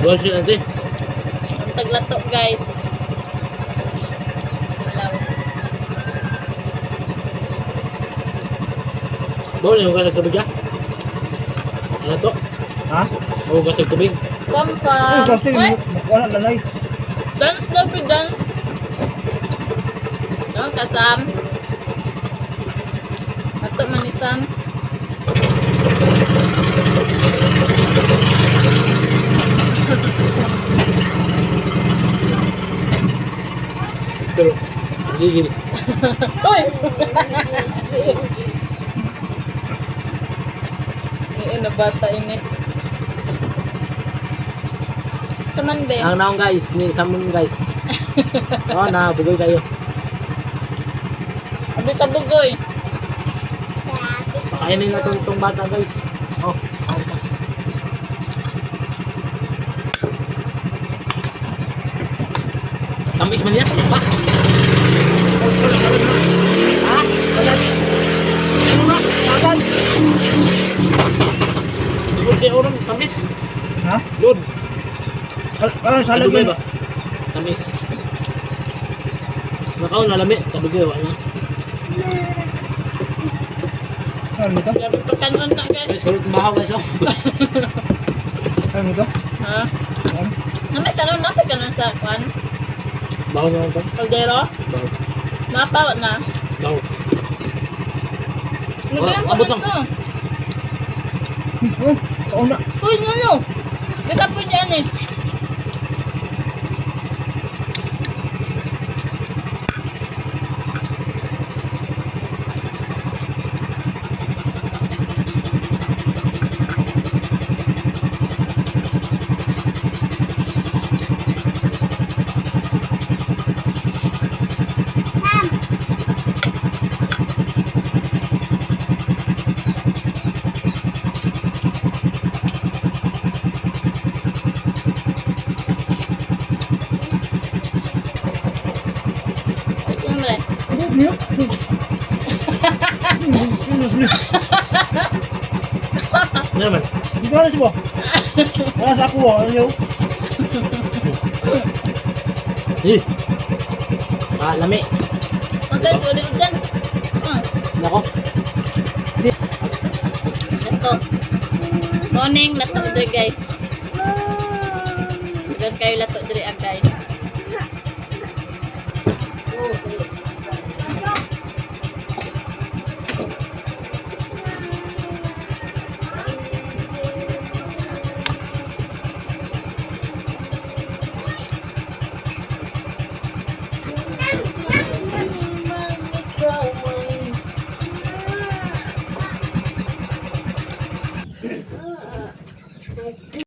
Buwan siya natin. Ang taglato guys. Alaw. Buwan yung kasag tubig ya? Ano to? Ha? Oo, kasag tubig. Kampa. Kasi wala lalay. Dance daw, dance. No, kasam. Ato manisan. Pero, gini. Hoy! Na bata ini. Saman be. Ang naong guys, ni Samon guys. Oh, nabugoy kayo. Abi ka bugoy. Pakainin na tong bata guys. Oh, tamis man yan? Ba? Ha? Wala. Ano na? Tagal. Lod kay oron, tamis. Ha? Lod. Ano sa Kadugay lagyan? ba? Tamis. Nakaw na lami, kadugay wala. Ano ito? Labi pa kanon na Ay, guys. sulot ng bahaw guys oh. Ano ito? Ha? Ano? Namay kanon sa kwan. Bahaw na ito. Kaldero. Bahaw. Napa na. Bahaw. Lugyan mo abot na lang. to. Oh, kauna. Uy, ano? Kita po dyan eh. Umre. Ano? Ano naman? Dito na siya. Wala sa ako. Ano yun? Eh. Lami. Oh guys, ulit dyan. Nako. Lato. Morning, lato dre guys. Dagan kayo lato dre